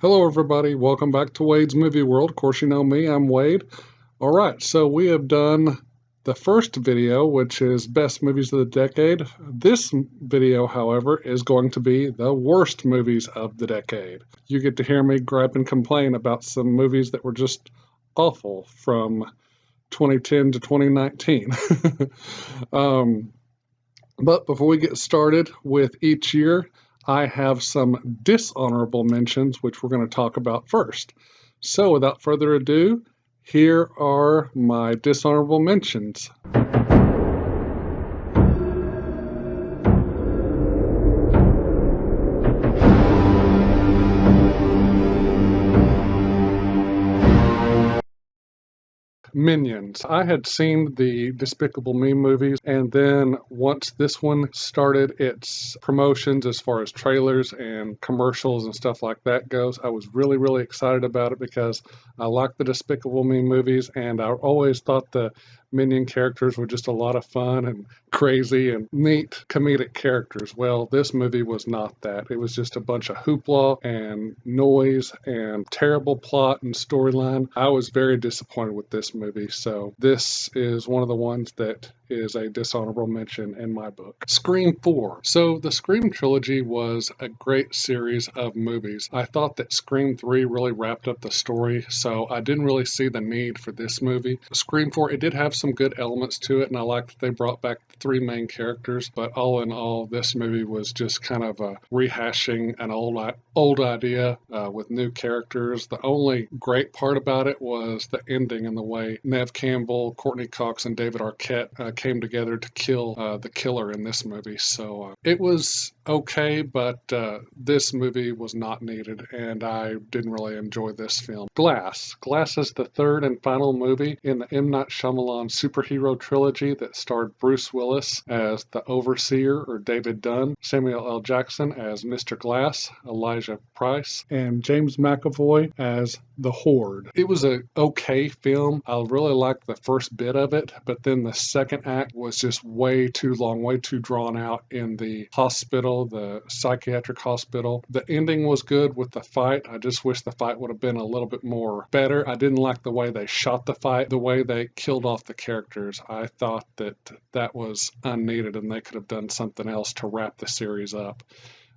Hello everybody, welcome back to Wade's Movie World. Of course you know me, I'm Wade. Alright, so we have done the first video, which is Best Movies of the Decade. This video, however, is going to be the worst movies of the decade. You get to hear me gripe and complain about some movies that were just awful from 2010 to 2019. But before we get started with each year, I have some dishonorable mentions, which we're going to talk about first. So without further ado, here are my dishonorable mentions. Minions. I had seen the Despicable Me movies, and then once this one started its promotions as far as trailers and commercials and stuff like that goes, I was really excited about it because I like the Despicable Me movies, and I always thought the Minion characters were just a lot of fun and crazy and neat comedic characters. Well, this movie was not that. It was just a bunch of hoopla and noise and terrible plot and storyline. I was very disappointed with this movie, so this is one of the ones that is a dishonorable mention in my book. Scream 4. So the Scream trilogy was a great series of movies. I thought that Scream 3 really wrapped up the story, so I didn't really see the need for this movie. Scream 4, it did have some good elements to it, and I liked that they brought back the three main characters, but all in all, this movie was just kind of rehashing an old idea with new characters. The only great part about it was the ending and the way Neve Campbell, Courtney Cox, and David Arquette came together to kill the killer in this movie. So it was okay, but this movie was not needed, and I didn't really enjoy this film. Glass. Glass is the third and final movie in the M. Night Shyamalan superhero trilogy that starred Bruce Willis as the Overseer or David Dunn, Samuel L. Jackson as Mr. Glass, Elijah Price, and James McAvoy as the Horde. It was an okay film. I really liked the first bit of it, but then the second act was just way too long, way too drawn out in the hospital, the psychiatric hospital. The ending was good with the fight. I just wish the fight would have been a little bit more better. I didn't like the way they shot the fight, the way they killed off the characters. I thought that was unneeded and they could have done something else to wrap the series up.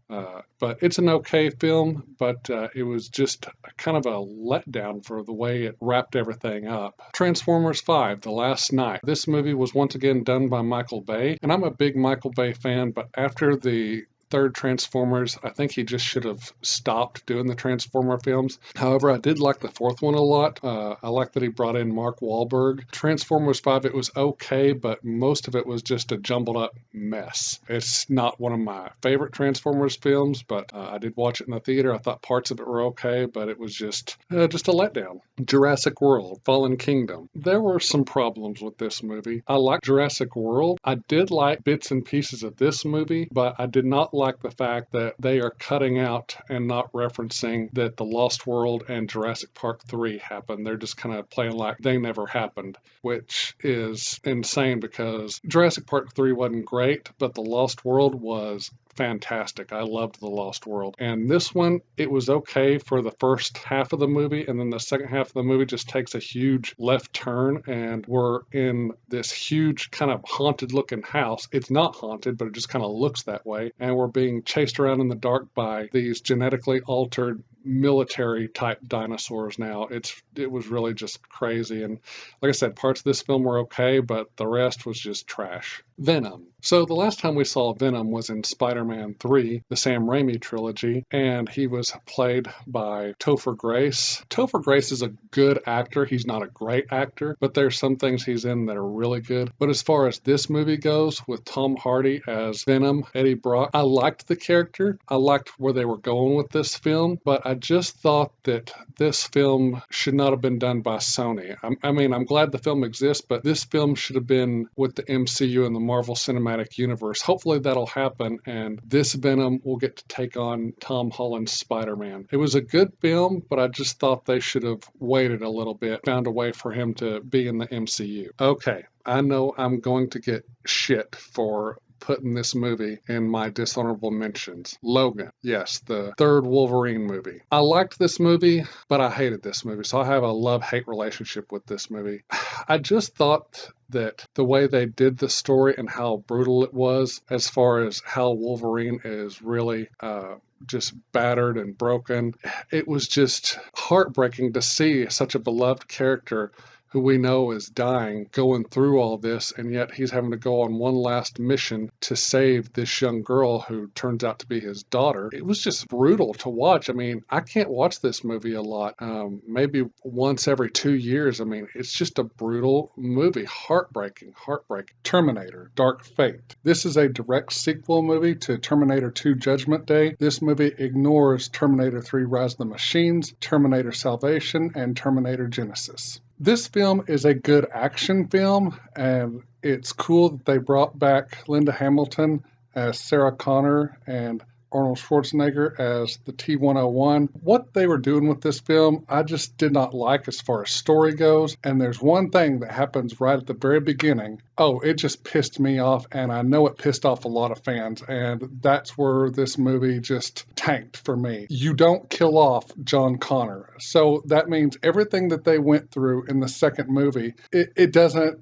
But it's an okay film, but it was just kind of a letdown for the way it wrapped everything up. Transformers 5, The Last Night. This movie was once again done by Michael Bay, and I'm a big Michael Bay fan, but after the third Transformers, I think he just should have stopped doing the Transformer films. However, I did like the fourth one a lot. I like that he brought in Mark Wahlberg. Transformers 5, it was okay, but most of it was just a jumbled up mess. It's not one of my favorite Transformers films, but I did watch it in the theater. I thought parts of it were okay, but it was just a letdown. Jurassic World, Fallen Kingdom. There were some problems with this movie. I liked Jurassic World. I did like bits and pieces of this movie, but I did not like the fact that they are cutting out and not referencing that the Lost World and Jurassic Park 3 happened. They're just kind of playing like they never happened, which is insane because Jurassic Park 3 wasn't great, but the Lost World was fantastic. I loved The Lost World. And this one, it was okay for the first half of the movie, and then the second half of the movie just takes a huge left turn, and we're in this huge kind of haunted looking house. It's not haunted, but it just kind of looks that way. And we're being chased around in the dark by these genetically altered military type dinosaurs now. It was really just crazy. And like I said, parts of this film were okay, but the rest was just trash. Venom. So the last time we saw Venom was in Spider-Man 3, the Sam Raimi trilogy, and he was played by Topher Grace. Topher Grace is a good actor. He's not a great actor, but there's some things he's in that are really good. But as far as this movie goes, with Tom Hardy as Venom, Eddie Brock, I liked the character. I liked where they were going with this film, but I just thought that this film should not have been done by Sony. I'm glad the film exists, but this film should have been with the MCU and the Marvel Cinematic Universe. Hopefully that'll happen, and this Venom will get to take on Tom Holland's Spider-Man. It was a good film, but I just thought they should have waited a little bit, found a way for him to be in the MCU. Okay, I know I'm going to get shit for putting this movie in my dishonorable mentions. Logan. Yes, the third Wolverine movie. I liked this movie, but I hated this movie. So I have a love-hate relationship with this movie. I just thought that the way they did the story and how brutal it was, as far as how Wolverine is really just battered and broken, it was just heartbreaking to see such a beloved character who we know is dying, going through all this, and yet he's having to go on one last mission to save this young girl who turns out to be his daughter. It was just brutal to watch. I mean, I can't watch this movie a lot, maybe once every 2 years. I mean, it's just a brutal movie. Heartbreaking. Terminator, Dark Fate. This is a direct sequel movie to Terminator 2 Judgment Day. This movie ignores Terminator 3 Rise of the Machines, Terminator Salvation, and Terminator Genesis. This film is a good action film, and it's cool that they brought back Linda Hamilton as Sarah Connor and Arnold Schwarzenegger as the T-101. What they were doing with this film, I just did not like as far as story goes. And there's one thing that happens right at the very beginning. Oh, it just pissed me off, and I know it pissed off a lot of fans, and that's where this movie just tanked for me. You don't kill off John Connor. So that means everything that they went through in the second movie, it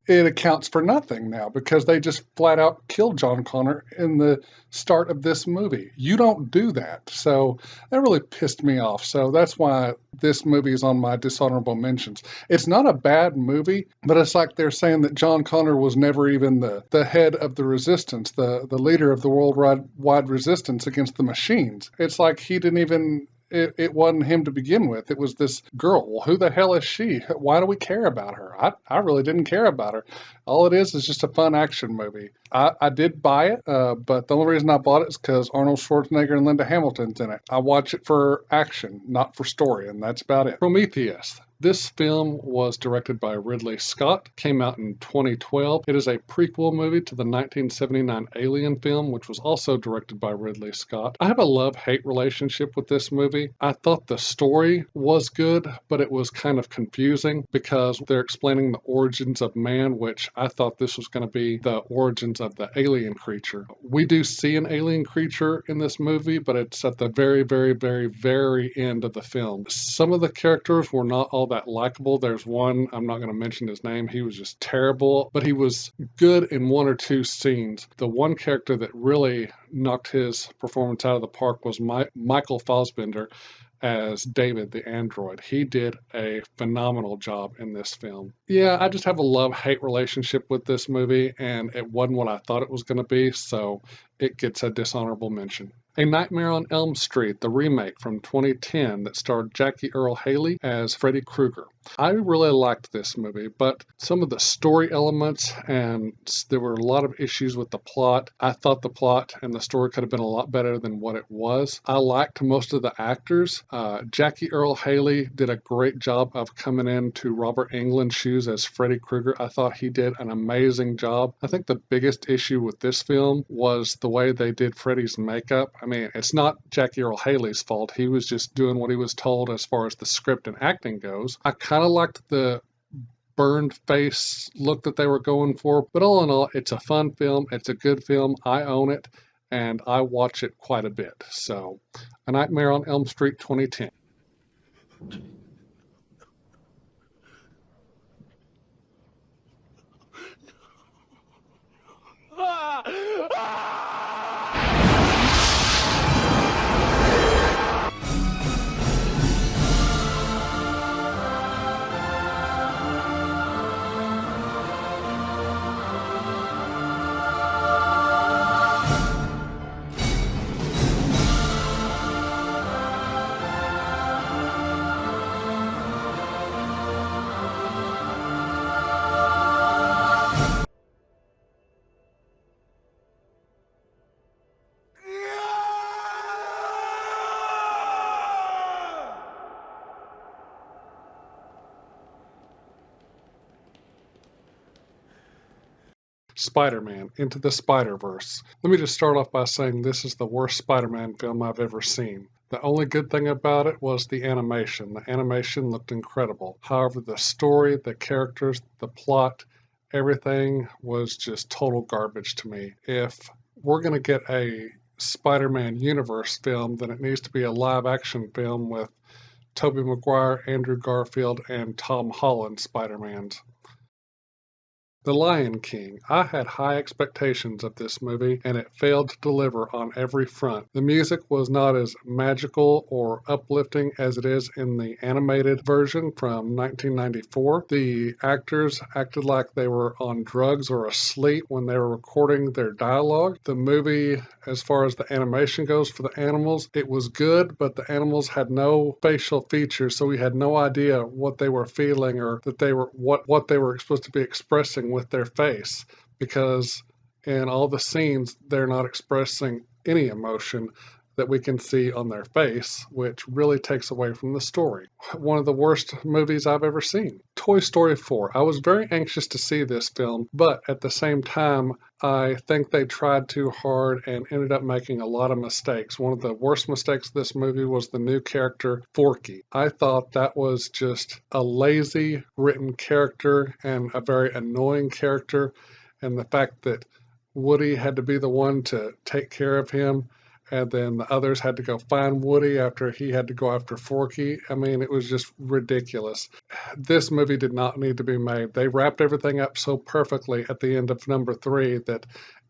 accounts for nothing now, because they just flat out killed John Connor in the start of this movie. You don't do that. So that really pissed me off. So that's why this movie is on my dishonorable mentions. It's not a bad movie, but it's like they're saying that John Connor was never even the head of the resistance, the leader of the worldwide resistance against the machines. It's like he didn't even... It wasn't him to begin with. It was this girl. Well, who the hell is she? Why do we care about her? I really didn't care about her. All it is just a fun action movie. I did buy it, but the only reason I bought it is because Arnold Schwarzenegger and Linda Hamilton's in it. I watch it for action, not for story, and that's about it. Prometheus. This film was directed by Ridley Scott, came out in 2012. It is a prequel movie to the 1979 Alien film, which was also directed by Ridley Scott. I have a love-hate relationship with this movie. I thought the story was good, but it was kind of confusing because they're explaining the origins of man, which I thought this was going to be the origins of the alien creature. We do see an alien creature in this movie, but it's at the very, very, very, very end of the film. Some of the characters were not all that likable. There's one, I'm not going to mention his name, he was just terrible, but he was good in one or two scenes. The one character that really knocked his performance out of the park was Michael Fassbender as David the android. He did a phenomenal job in this film. Yeah, I just have a love-hate relationship with this movie, and it wasn't what I thought it was going to be, so it gets a dishonorable mention. A Nightmare on Elm Street, the remake from 2010 that starred Jackie Earle Haley as Freddy Krueger. I really liked this movie, but some of the story elements, and there were a lot of issues with the plot. I thought the plot and the story could have been a lot better than what it was. I liked most of the actors. Jackie Earle Haley did a great job of coming into Robert Englund's shoes as Freddy Krueger. I thought he did an amazing job. I think the biggest issue with this film was the way they did Freddy's makeup. I mean, it's not Jackie Earle Haley's fault. He was just doing what he was told as far as the script and acting goes. I kind of liked the burned face look that they were going for, but all in all, it's a fun film. It's a good film. I own it, and I watch it quite a bit. So, A Nightmare on Elm Street 2010. Spider-Man, Into the Spiderverse. Let me just start off by saying this is the worst Spider-Man film I've ever seen. The only good thing about it was the animation. The animation looked incredible. However, the story, the characters, the plot, everything was just total garbage to me. If we're going to get a Spider-Man universe film, then it needs to be a live-action film with Tobey Maguire, Andrew Garfield, and Tom Holland Spider-Mans. The Lion King. I had high expectations of this movie, and it failed to deliver on every front. The music was not as magical or uplifting as it is in the animated version from 1994. The actors acted like they were on drugs or asleep when they were recording their dialogue. The movie, as far as the animation goes for the animals, it was good, but the animals had no facial features, so we had no idea what they were feeling or that they were what they were supposed to be expressing with their face, because in all the scenes they're not expressing any emotion that we can see on their face, which really takes away from the story. One of the worst movies I've ever seen. Toy Story 4. I was very anxious to see this film, but at the same time, I think they tried too hard and ended up making a lot of mistakes. One of the worst mistakes of this movie was the new character, Forky. I thought that was just a lazy written character and a very annoying character, and the fact that Woody had to be the one to take care of him, and then the others had to go find Woody after he had to go after Forky. I mean, it was just ridiculous. This movie did not need to be made. They wrapped everything up so perfectly at the end of number 3 that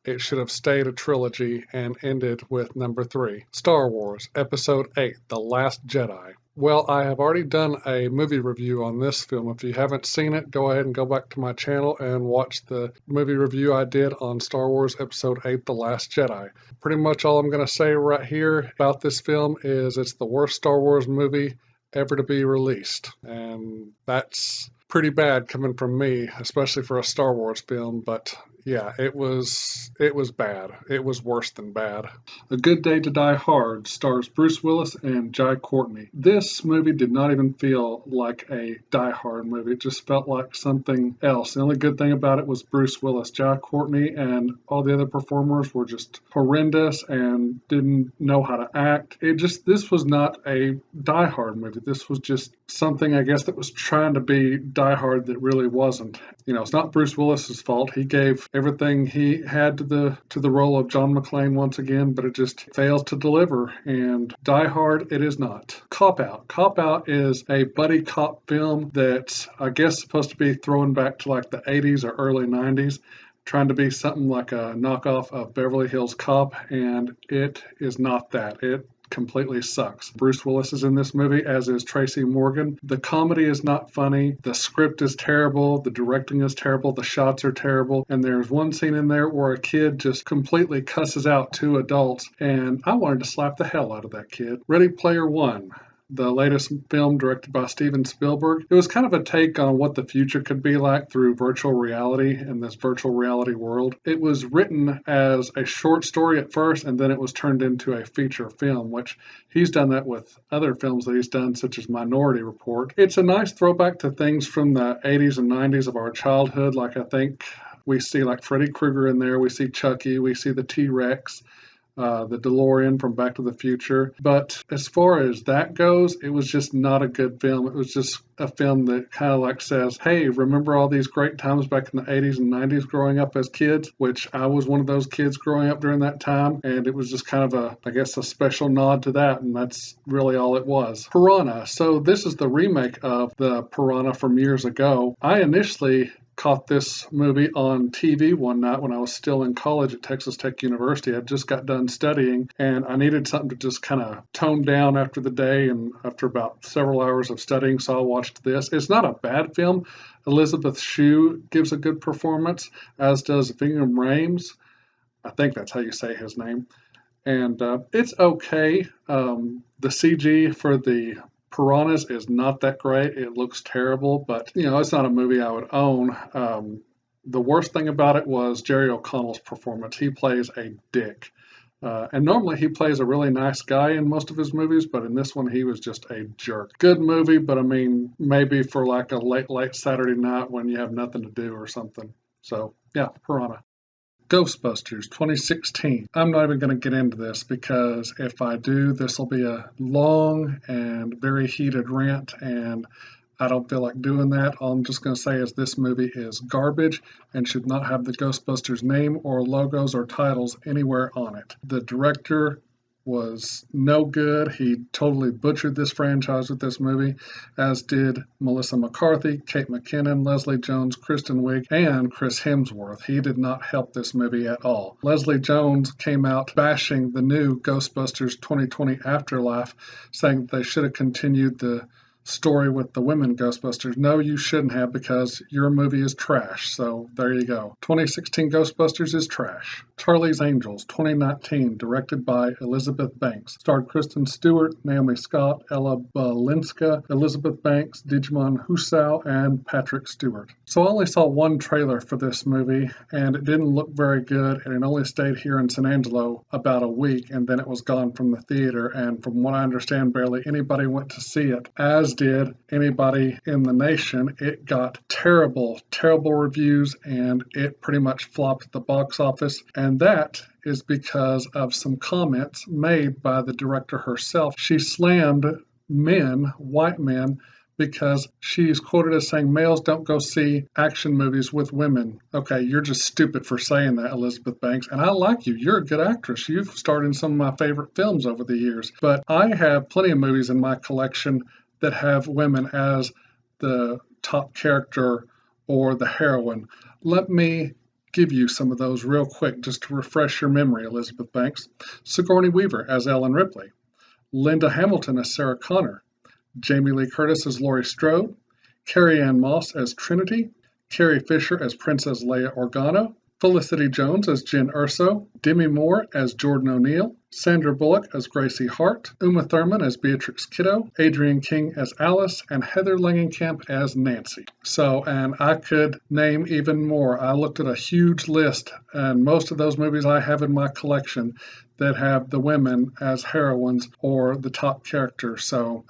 it should have stayed a trilogy and ended with number 3. Star Wars, Episode 8, The Last Jedi. Well, I have already done a movie review on this film. If you haven't seen it, go ahead and go back to my channel and watch the movie review I did on Star Wars Episode 8, The Last Jedi. Pretty much all I'm going to say right here about this film is it's the worst Star Wars movie ever to be released. And that's pretty bad coming from me, especially for a Star Wars film, but yeah, it was bad. It was worse than bad. A Good Day to Die Hard stars Bruce Willis and Jai Courtney. This movie did not even feel like a Die Hard movie. It just felt like something else. The only good thing about it was Bruce Willis. Jai Courtney and all the other performers were just horrendous and didn't know how to act. This was not a Die Hard movie. This was just something, I guess, that was trying to be Die Hard that really wasn't. It's not Bruce Willis's fault. He gave everything he had to the role of John McClane once again, but it just fails to deliver. And Die Hard, it is not. Cop Out. Cop Out is a buddy cop film that's, I guess, supposed to be thrown back to like the 80s or early 90s, trying to be something like a knockoff of Beverly Hills Cop, and it is not that. It completely sucks. Bruce Willis is in this movie, as is Tracy Morgan. The comedy is not funny. The script is terrible. The directing is terrible. The shots are terrible. And there's one scene in there where a kid just completely cusses out 2 adults, and I wanted to slap the hell out of that kid. Ready Player One, the latest film directed by Steven Spielberg. It was kind of a take on what the future could be like through virtual reality in this virtual reality world. It was written as a short story at first, and then it was turned into a feature film, which he's done that with other films that he's done, such as Minority Report. It's a nice throwback to things from the 80s and 90s of our childhood. Like, I think we see like Freddy Krueger in there, we see Chucky, we see the T-Rex, the DeLorean from Back to the Future. But as far as that goes, it was just not a good film. It was just a film that kind of like says, hey, remember all these great times back in the 80s and 90s growing up as kids, which I was one of those kids growing up during that time. And it was just kind of a special nod to that. And that's really all it was. Piranha. So this is the remake of the Piranha from years ago. I initially caught this movie on TV one night when I was still in college at Texas Tech University. I just got done studying, and I needed something to just kind of tone down after the day and after about several hours of studying, so I watched this. It's not a bad film. Elizabeth Shue gives a good performance, as does Ving Rhames. I think that's how you say his name. And it's okay. The CG for the Piranhas is not that great. It looks terrible, but it's not a movie I would own. The worst thing about it was Jerry O'Connell's performance. He plays a dick. And normally he plays a really nice guy in most of his movies, but in this one he was just a jerk. Good movie, but I mean, maybe for like a late Saturday night when you have nothing to do or something. So yeah, Piranha. Ghostbusters 2016. I'm not even going to get into this because if I do, this will be a long and very heated rant, and I don't feel like doing that. All I'm just going to say is this movie is garbage and should not have the Ghostbusters name or logos or titles anywhere on it. The director was no good. He totally butchered this franchise with this movie, as did Melissa McCarthy, Kate McKinnon, Leslie Jones, Kristen Wiig, and Chris Hemsworth. He did not help this movie at all. Leslie Jones came out bashing the new Ghostbusters 2020 Afterlife, saying that they should have continued the story with the women Ghostbusters. No, you shouldn't have, because your movie is trash. So there you go. 2016 Ghostbusters is trash. Charlie's Angels 2019, directed by Elizabeth Banks. Starred Kristen Stewart, Naomi Scott, Ella Balinska, Elizabeth Banks, Digimon Husau, and Patrick Stewart. So I only saw one trailer for this movie, and it didn't look very good, and it only stayed here in San Angelo about a week, and then it was gone from the theater, and from what I understand, barely anybody went to see it, as did anybody in the nation. It got terrible, terrible reviews, and it pretty much flopped at the box office, and that is because of some comments made by the director herself. She slammed men, white men, because she's quoted as saying males don't go see action movies with women. Okay, you're just stupid for saying that, Elizabeth Banks. And I like you. You're a good actress. You've starred in some of my favorite films over the years. But I have plenty of movies in my collection that have women as the top character or the heroine. Let me give you some of those real quick just to refresh your memory, Elizabeth Banks. Sigourney Weaver as Ellen Ripley. Linda Hamilton as Sarah Connor. Jamie Lee Curtis as Laurie Strode, Carrie Ann Moss as Trinity, Carrie Fisher as Princess Leia Organa, Felicity Jones as Jen Erso, Demi Moore as Jordan O'Neill, Sandra Bullock as Gracie Hart, Uma Thurman as Beatrix Kiddo, Adrienne King as Alice, and Heather Langenkamp as Nancy. And I could name even more. I looked at a huge list, and most of those movies I have in my collection that have the women as heroines or the top character. So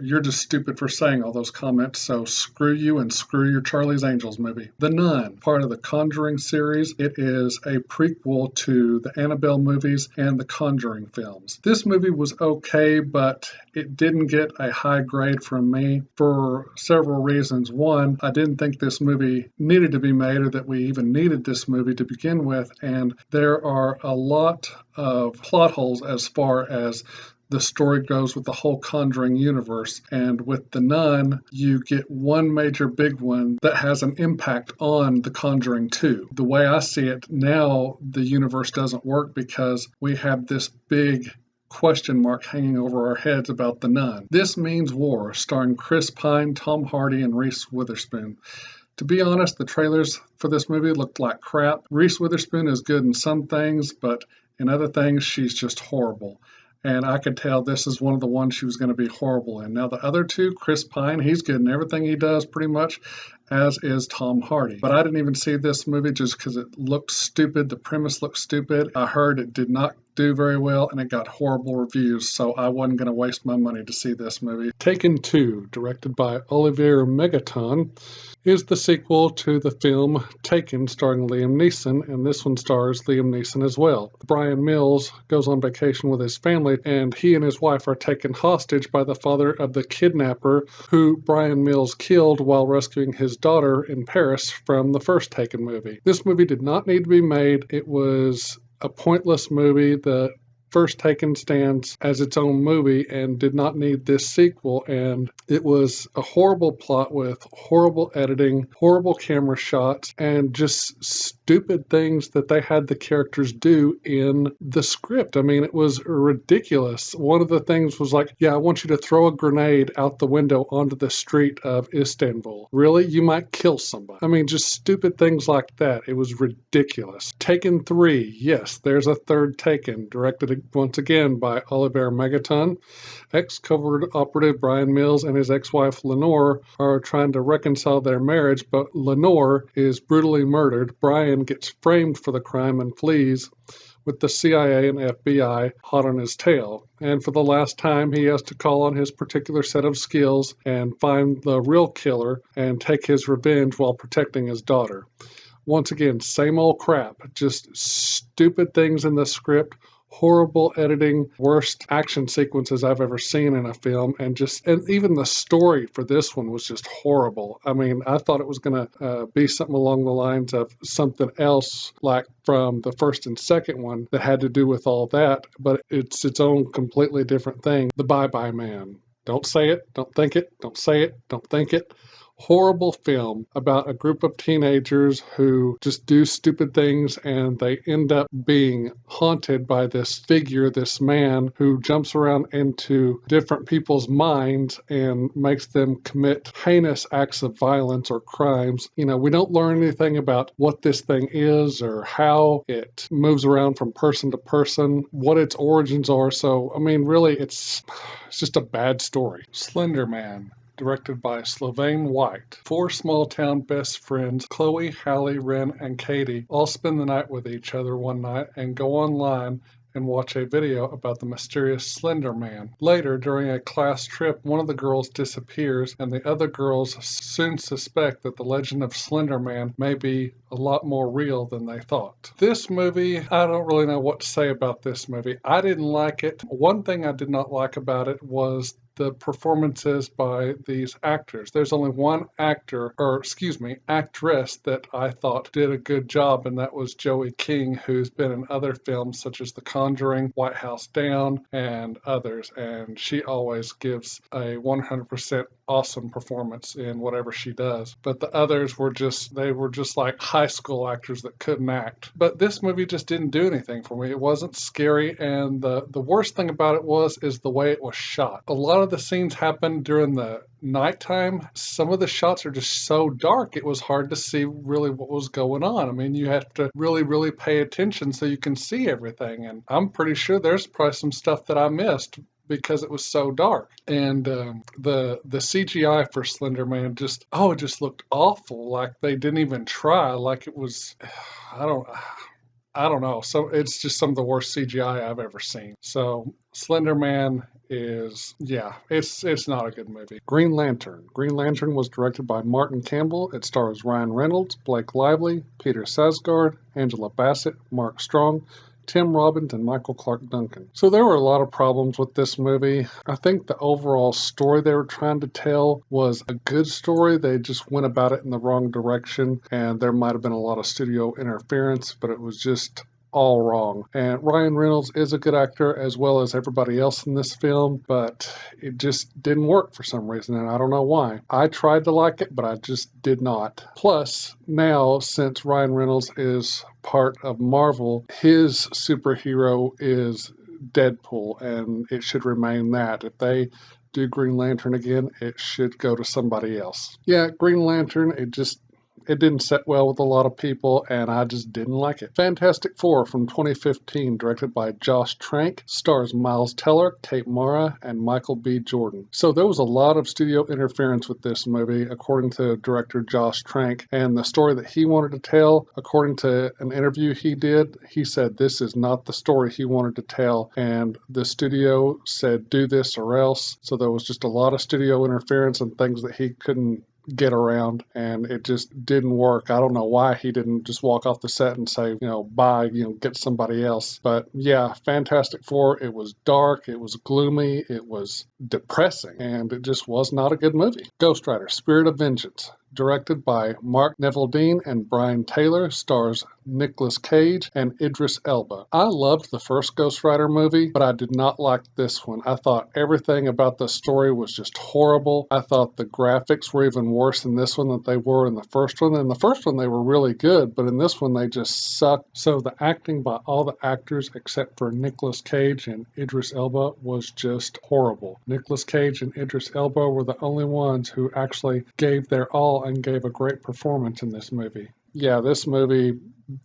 you're just stupid for saying all those comments. So screw you and screw your Charlie's Angels movie. The Nun, part of the Conjuring series. It is a prequel to the Annabelle movies and the Conjuring films. This movie was okay, but it didn't get a high grade from me for several reasons. One, I didn't think this movie needed to be made, or that we even needed this movie to begin with. And there are a lot of plot holes as far as the story goes with the whole Conjuring universe. And with The Nun, you get one major big one that has an impact on The Conjuring 2. The way I see it now, the universe doesn't work because we have this big question mark hanging over our heads about The Nun. This Means War, starring Chris Pine, Tom Hardy, and Reese Witherspoon. To be honest, the trailers for this movie looked like crap. Reese Witherspoon is good in some things, but in other things, she's just horrible. And I could tell this is one of the ones she was going to be horrible in. Now, the other two, Chris Pine, he's good in everything he does pretty much, as is Tom Hardy. But I didn't even see this movie just because it looked stupid. The premise looked stupid. I heard it did not do very well, and it got horrible reviews, so I wasn't going to waste my money to see this movie. Taken 2, directed by Olivier Megaton, is the sequel to the film Taken, starring Liam Neeson, and this one stars Liam Neeson as well. Brian Mills goes on vacation with his family, and he and his wife are taken hostage by the father of the kidnapper who Brian Mills killed while rescuing his daughter in Paris from the first Taken movie. This movie did not need to be made. It was a pointless movie. The first Taken stands as its own movie and did not need this sequel, and it was a horrible plot with horrible editing, horrible camera shots, and just stupid things that they had the characters do in the script. I mean, it was ridiculous. One of the things was like, yeah, I want you to throw a grenade out the window onto the street of Istanbul. Really? You might kill somebody. I mean, just stupid things like that. It was ridiculous. Taken 3. Yes, there's a third Taken, directed once again by Olivier Megaton. Ex-covert operative Brian Mills and his ex-wife Lenore are trying to reconcile their marriage, but Lenore is brutally murdered. Brian gets framed for the crime and flees, with the CIA and FBI hot on his tail. And for the last time, he has to call on his particular set of skills and find the real killer and take his revenge while protecting his daughter. Once again, same old crap, just stupid things in the script, horrible editing, worst action sequences I've ever seen in a film, and even the story for this one was just horrible. I mean, I thought it was going to be something along the lines of something else like from the first and second one that had to do with all that, but it's its own completely different thing. The Bye Bye Man. Don't say it, don't think it, don't say it, don't think it. Horrible film about a group of teenagers who just do stupid things, and they end up being haunted by this figure, this man who jumps around into different people's minds and makes them commit heinous acts of violence or crimes. You know, we don't learn anything about what this thing is or how it moves around from person to person, what its origins are. So, I mean, really, it's just a bad story. Slenderman, directed by Sylvain White. Four small-town best friends, Chloe, Hallie, Ren, and Katie, all spend the night with each other one night and go online and watch a video about the mysterious Slender Man. Later, during a class trip, one of the girls disappears, and the other girls soon suspect that the legend of Slender Man may be a lot more real than they thought. This movie, I don't really know what to say about this movie. I didn't like it. One thing I did not like about it was the performances by these actors. There's only one actress that I thought did a good job, and that was Joey King, who's been in other films such as The Conjuring, White House Down, and others, and she always gives a 100% awesome performance in whatever she does. But the others were just like high school actors that couldn't act. But this movie just didn't do anything for me. It wasn't scary, and the worst thing about it is the way it was shot. A lot of the scenes happened during the nighttime. Some of the shots are just so dark, it was hard to see really what was going on. I mean, you have to really, really pay attention so you can see everything. And I'm pretty sure there's probably some stuff that I missed because it was so dark. And the CGI for Slender Man just looked awful. Like they didn't even try. Like it was, I don't know. So it's just some of the worst CGI I've ever seen. So Slender Man it's not a good movie. Green Lantern. Green Lantern was directed by Martin Campbell. It stars Ryan Reynolds, Blake Lively, Peter Sarsgaard, Angela Bassett, Mark Strong, Tim Robbins, and Michael Clark Duncan. So there were a lot of problems with this movie. I think the overall story they were trying to tell was a good story. They just went about it in the wrong direction, and there might have been a lot of studio interference, but it was just all wrong. And Ryan Reynolds is a good actor as well as everybody else in this film, but it just didn't work for some reason, and I don't know why. I tried to like it, but I just did not. Plus, now, since Ryan Reynolds is part of Marvel, his superhero is Deadpool, and it should remain that. If they do Green Lantern again, it should go to somebody else. Yeah, Green Lantern, it didn't set well with a lot of people, and I just didn't like it. Fantastic Four from 2015, directed by Josh Trank, stars Miles Teller, Kate Mara, and Michael B. Jordan. So there was a lot of studio interference with this movie, according to director Josh Trank, and the story that he wanted to tell, according to an interview he did, he said this is not the story he wanted to tell, and the studio said do this or else. So there was just a lot of studio interference and things that he couldn't get around, and it just didn't work. I don't know why he didn't just walk off the set and say, bye, get somebody else. But yeah, Fantastic Four, it was dark, it was gloomy, it was depressing, and it just was not a good movie. Ghost Rider, Spirit of Vengeance, directed by Mark Neveldine and Brian Taylor, stars Nicolas Cage and Idris Elba. I loved the first Ghost Rider movie, but I did not like this one. I thought everything about the story was just horrible. I thought the graphics were even worse in this one than they were in the first one. In the first one, they were really good, but in this one, they just sucked. So the acting by all the actors except for Nicolas Cage and Idris Elba was just horrible. Nicolas Cage and Idris Elba were the only ones who actually gave their all and gave a great performance in this movie. Yeah, this movie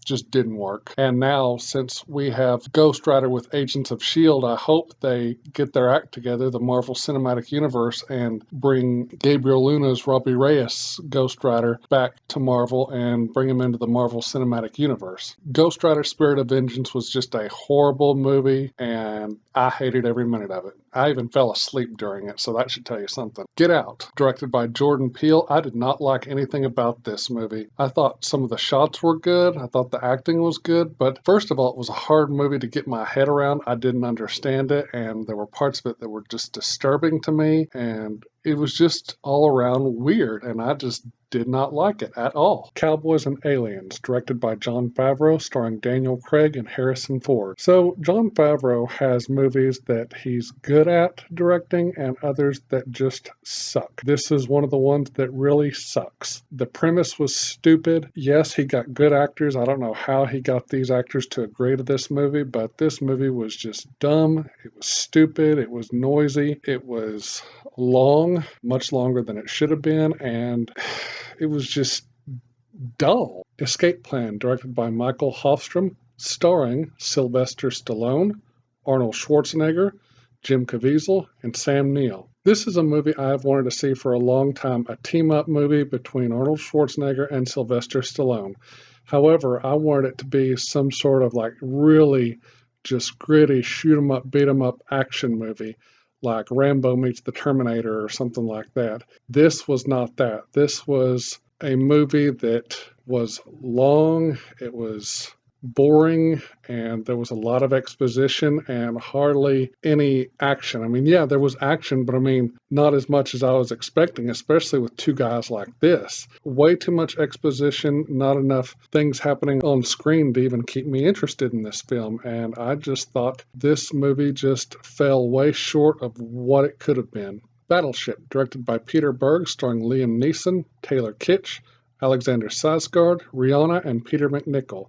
just didn't work. And now, since we have Ghost Rider with Agents of S.H.I.E.L.D., I hope they get their act together, the Marvel Cinematic Universe, and bring Gabriel Luna's Robbie Reyes Ghost Rider back to Marvel and bring him into the Marvel Cinematic Universe. Ghost Rider Spirit of Vengeance was just a horrible movie, and I hated every minute of it. I even fell asleep during it, so that should tell you something. Get Out, directed by Jordan Peele. I did not like anything about this movie. I thought some of the shots were good. I thought the acting was good, but first of all, it was a hard movie to get my head around. I didn't understand it, and there were parts of it that were just disturbing to me, and it was just all around weird, and I just did not like it at all. Cowboys and Aliens, directed by Jon Favreau, starring Daniel Craig and Harrison Ford. So Jon Favreau has movies that he's good at directing and others that just suck. This is one of the ones that really sucks. The premise was stupid. Yes, he got good actors. I don't know how he got these actors to agree to this movie, but this movie was just dumb. It was stupid. It was noisy. It was long, much longer than it should have been, and it was just dull. Escape Plan, directed by Michael Hofstrom, starring Sylvester Stallone, Arnold Schwarzenegger, Jim Caviezel, and Sam Neill. This is a movie I've wanted to see for a long time, a team-up movie between Arnold Schwarzenegger and Sylvester Stallone. However, I wanted it to be some sort of like really just gritty, shoot-'em-up, beat-'em-up action movie, like Rambo meets the Terminator or something like that. This was not that. This was a movie that was long, it was boring, and there was a lot of exposition and hardly any action. I mean, yeah, there was action, but I mean, not as much as I was expecting, especially with two guys like this. Way too much exposition, not enough things happening on screen to even keep me interested in this film, and I just thought this movie just fell way short of what it could have been. Battleship, directed by Peter Berg, starring Liam Neeson, Taylor Kitsch, Alexander Skarsgård, Rihanna, and Peter McNichol.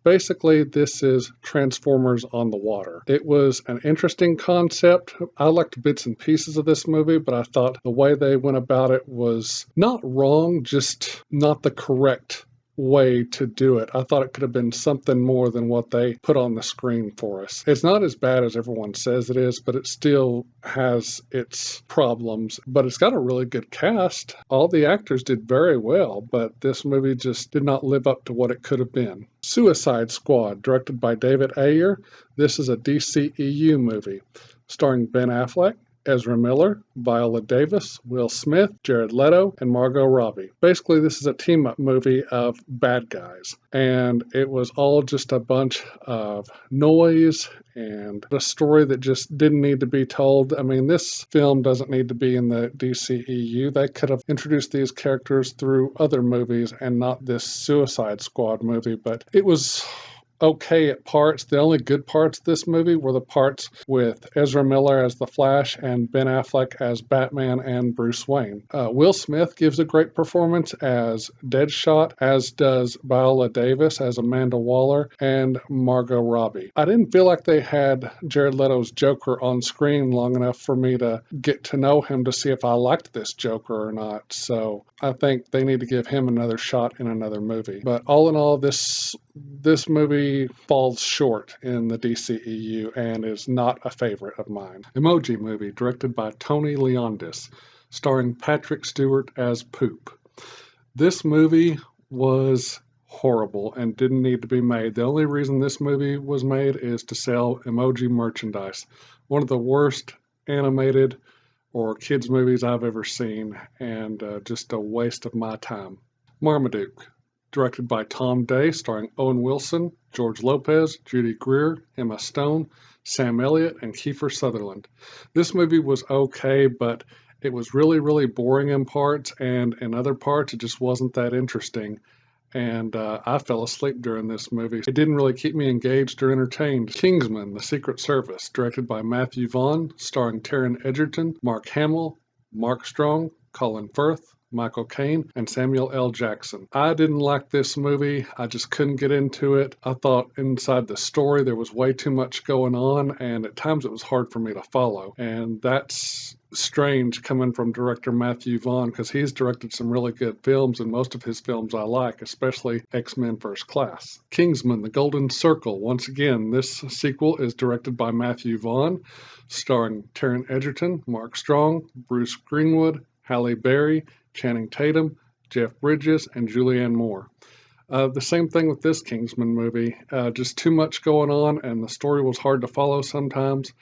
Basically, this is Transformers on the water. It was an interesting concept. I liked bits and pieces of this movie, but I thought the way they went about it was not wrong, just not the correct way to do it. I thought it could have been something more than what they put on the screen for us. It's not as bad as everyone says it is, but it still has its problems. But it's got a really good cast. All the actors did very well, but this movie just did not live up to what it could have been. Suicide Squad, directed by David Ayer. This is a DCEU movie, starring Ben Affleck, Ezra Miller, Viola Davis, Will Smith, Jared Leto, and Margot Robbie. Basically, this is a team-up movie of bad guys, and it was all just a bunch of noise and a story that just didn't need to be told. I mean, this film doesn't need to be in the DCEU. They could have introduced these characters through other movies and not this Suicide Squad movie, but it was okay at parts. The only good parts of this movie were the parts with Ezra Miller as the Flash and Ben Affleck as Batman and Bruce Wayne. Will Smith gives a great performance as Deadshot, as does Viola Davis as Amanda Waller and Margot Robbie. I didn't feel like they had Jared Leto's Joker on screen long enough for me to get to know him to see if I liked this Joker or not. So I think they need to give him another shot in another movie. But all in all, this movie falls short in the DCEU and is not a favorite of mine. Emoji Movie, directed by Tony Leondis, starring Patrick Stewart as Poop. This movie was horrible and didn't need to be made. The only reason this movie was made is to sell emoji merchandise. One of the worst animated or kids movies I've ever seen, and just a waste of my time. Marmaduke, directed by Tom Day, starring Owen Wilson, George Lopez, Judy Greer, Emma Stone, Sam Elliott, and Kiefer Sutherland. This movie was okay, but it was really, really boring in parts, and in other parts it just wasn't that interesting. And I fell asleep during this movie. It didn't really keep me engaged or entertained. Kingsman: The Secret Service, directed by Matthew Vaughn, starring Taron Egerton, Mark Hamill, Mark Strong, Colin Firth, Michael Caine, and Samuel L. Jackson. I didn't like this movie. I just couldn't get into it. I thought inside the story there was way too much going on, and at times it was hard for me to follow. And that's strange coming from director Matthew Vaughn, because he's directed some really good films, and most of his films I like, especially X-Men First Class. Kingsman: The Golden Circle. Once again, this sequel is directed by Matthew Vaughn, starring Taron Egerton, Mark Strong, Bruce Greenwood, Halle Berry, Channing Tatum, Jeff Bridges, and Julianne Moore. The same thing with this Kingsman movie. Just too much going on, and the story was hard to follow sometimes,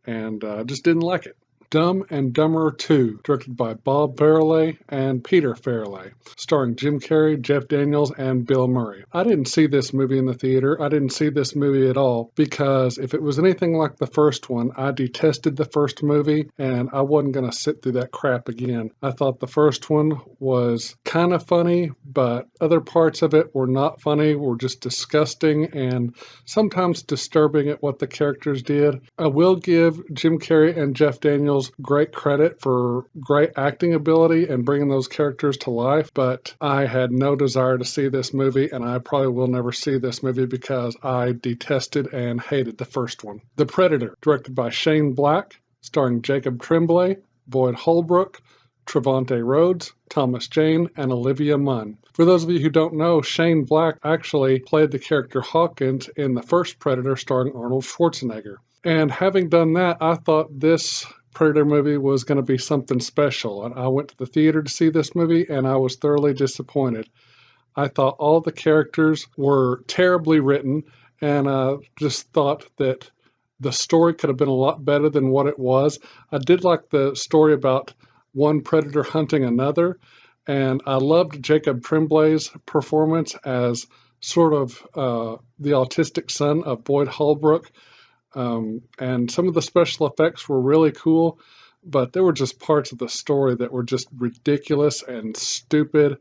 and just didn't like it. Dumb and Dumber 2, directed by Bob Farrelly and Peter Farrelly, starring Jim Carrey, Jeff Daniels, and Bill Murray. I didn't see this movie in the theater. I didn't see this movie at all because if it was anything like the first one, I detested the first movie and I wasn't going to sit through that crap again. I thought the first one was kind of funny, but other parts of it were not funny, were just disgusting and sometimes disturbing at what the characters did. I will give Jim Carrey and Jeff Daniels great credit for great acting ability and bringing those characters to life, but I had no desire to see this movie, and I probably will never see this movie because I detested and hated the first one. The Predator, directed by Shane Black, starring Jacob Tremblay, Boyd Holbrook, Trevante Rhodes, Thomas Jane, and Olivia Munn. For those of you who don't know, Shane Black actually played the character Hawkins in the first Predator starring Arnold Schwarzenegger. And having done that, I thought this Predator movie was going to be something special. And I went to the theater to see this movie, and I was thoroughly disappointed. I thought all the characters were terribly written, and I just thought that the story could have been a lot better than what it was. I did like the story about one predator hunting another, and I loved Jacob Tremblay's performance as sort of the autistic son of Boyd Holbrook. And some of the special effects were really cool, but there were just parts of the story that were just ridiculous and stupid,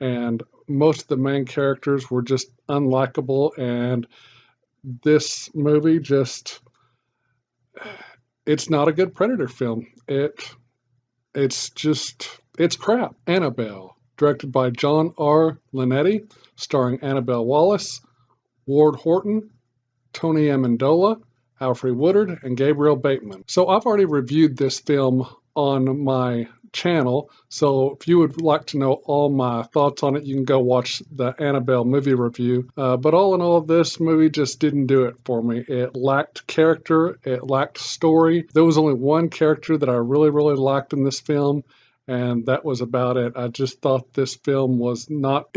and most of the main characters were just unlikable, and this movie just, it's not a good Predator film. It's crap. Annabelle, directed by John R. Linetti, starring Annabelle Wallis, Ward Horton, Tony Amendola, Alfred Woodard, and Gabriel Bateman. So I've already reviewed this film on my channel, so if you would like to know all my thoughts on it, you can go watch the Annabelle movie review. But all in all, this movie just didn't do it for me. It lacked character, it lacked story. There was only one character that I really, really liked in this film, and that was about it. I just thought this film was not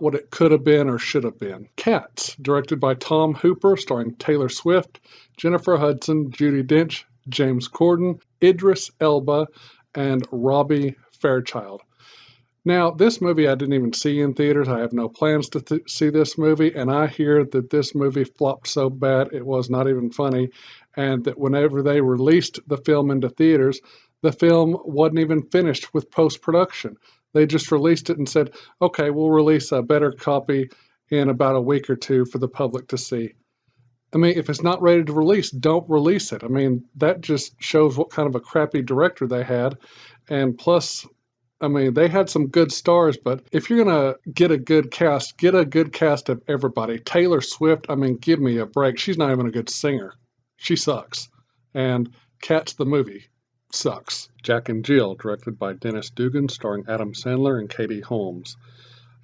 what it could have been or should have been. Cats, directed by Tom Hooper, starring Taylor Swift, Jennifer Hudson, Judi Dench, James Corden, Idris Elba, and Robbie Fairchild. Now, this movie I didn't even see in theaters. I have no plans to see this movie, and I hear that this movie flopped so bad it was not even funny, and that whenever they released the film into theaters, the film wasn't even finished with post-production. They just released it and said, okay, we'll release a better copy in about a week or two for the public to see. I mean, if it's not ready to release, don't release it. I mean, that just shows what kind of a crappy director they had. And plus, I mean, they had some good stars, but if you're going to get a good cast of everybody. Taylor Swift, I mean, give me a break. She's not even a good singer. She sucks. And Cats the movie sucks. Jack and Jill, directed by Dennis Dugan, starring Adam Sandler and Katie Holmes.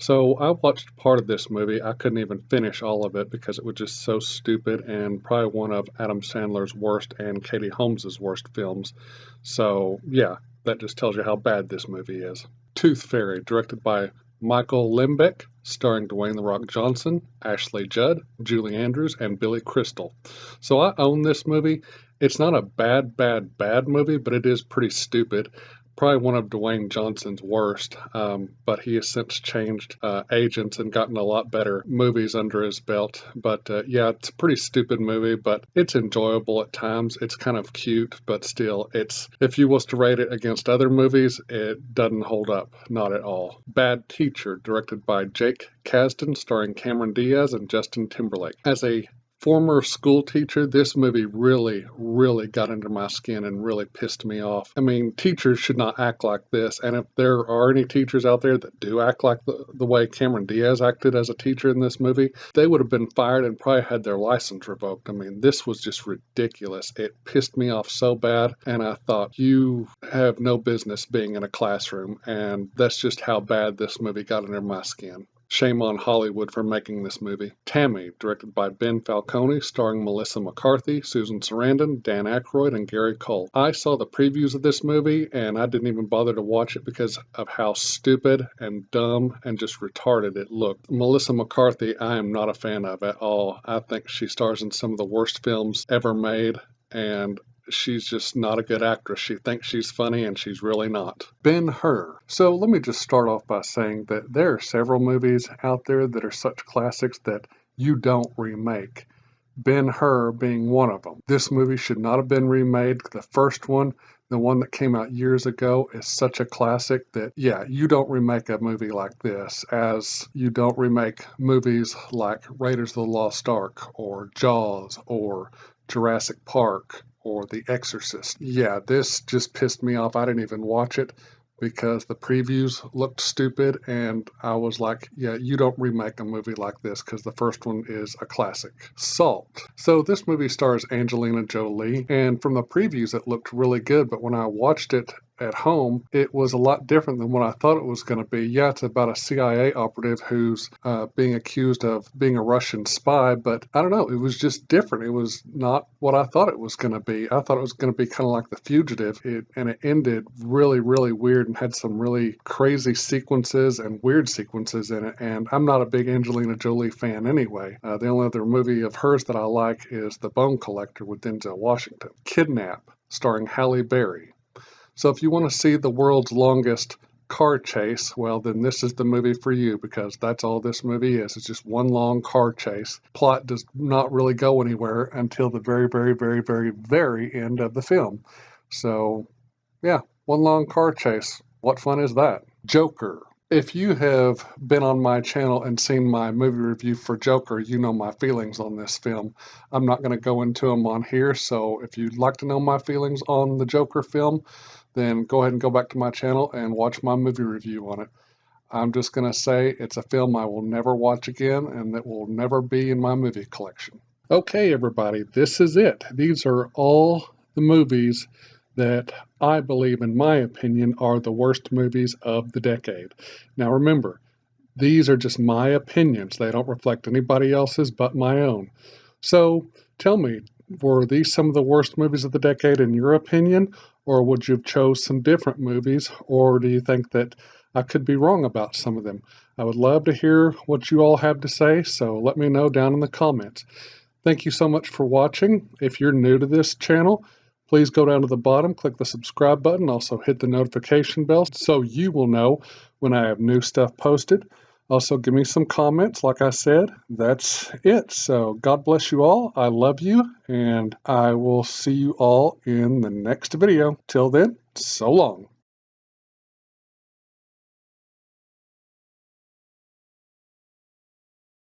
So I watched part of this movie. I couldn't even finish all of it because it was just so stupid and probably one of Adam Sandler's worst and Katie Holmes' worst films. So yeah, that just tells you how bad this movie is. Tooth Fairy, directed by Michael Lembeck, starring Dwayne "The Rock" Johnson, Ashley Judd, Julie Andrews, and Billy Crystal. So I own this movie. It's not a bad movie, but it is pretty stupid. Probably one of Dwayne Johnson's worst, but he has since changed agents and gotten a lot better movies under his belt. But yeah, it's a pretty stupid movie, but it's enjoyable at times. It's kind of cute, but still, if you was to rate it against other movies, it doesn't hold up, not at all. Bad Teacher, directed by Jake Kasdan, starring Cameron Diaz and Justin Timberlake. As a former school teacher, this movie really, really got under my skin and really pissed me off. I mean, teachers should not act like this, and if there are any teachers out there that do act like the way Cameron Diaz acted as a teacher in this movie, they would have been fired and probably had their license revoked. I mean, this was just ridiculous. It pissed me off so bad, and I thought, you have no business being in a classroom, and that's just how bad this movie got under my skin. Shame on Hollywood for making this movie. Tammy, directed by Ben Falcone, starring Melissa McCarthy, Susan Sarandon, Dan Aykroyd, and Gary Cole. I saw the previews of this movie, and I didn't even bother to watch it because of how stupid and dumb and just retarded it looked. Melissa McCarthy, I am not a fan of at all. I think she stars in some of the worst films ever made, and she's just not a good actress. She thinks she's funny and she's really not. Ben-Hur. So let me just start off by saying that there are several movies out there that are such classics that you don't remake. Ben-Hur being one of them. This movie should not have been remade. The first one, the one that came out years ago, is such a classic that, yeah, you don't remake a movie like this, as you don't remake movies like Raiders of the Lost Ark or Jaws or Jurassic Park or The Exorcist. Yeah, this just pissed me off. I didn't even watch it because the previews looked stupid, and I was like, yeah, you don't remake a movie like this because the first one is a classic. Salt. So this movie stars Angelina Jolie, and from the previews it looked really good, but when I watched it at home, it was a lot different than what I thought it was going to be. Yeah, it's about a CIA operative who's being accused of being a Russian spy, but I don't know, it was just different. It was not what I thought it was going to be. I thought it was going to be kind of like The Fugitive, and it ended really, really weird and had some really crazy sequences and weird sequences in it, and I'm not a big Angelina Jolie fan anyway. The only other movie of hers that I like is The Bone Collector with Denzel Washington. Kidnap, starring Halle Berry. So if you want to see the world's longest car chase, well, then this is the movie for you, because that's all this movie is. It's just one long car chase. Plot does not really go anywhere until the very, very, very, very, very end of the film. So, yeah, one long car chase. What fun is that? Joker. If you have been on my channel and seen my movie review for Joker, you know my feelings on this film. I'm not going to go into them on here, so if you'd like to know my feelings on the Joker film, then go ahead and go back to my channel and watch my movie review on it. I'm just going to say it's a film I will never watch again and that will never be in my movie collection. Okay, everybody, this is it. These are all the movies that I believe, in my opinion, are the worst movies of the decade. Now remember, these are just my opinions. They don't reflect anybody else's but my own. So tell me, were these some of the worst movies of the decade in your opinion? Or would you have chose some different movies? Or do you think that I could be wrong about some of them? I would love to hear what you all have to say, so let me know down in the comments. Thank you so much for watching. If you're new to this channel, please go down to the bottom, click the subscribe button, also hit the notification bell so you will know when I have new stuff posted. Also, give me some comments. Like I said, that's it. So God bless you all. I love you, and I will see you all in the next video. Till then, so long.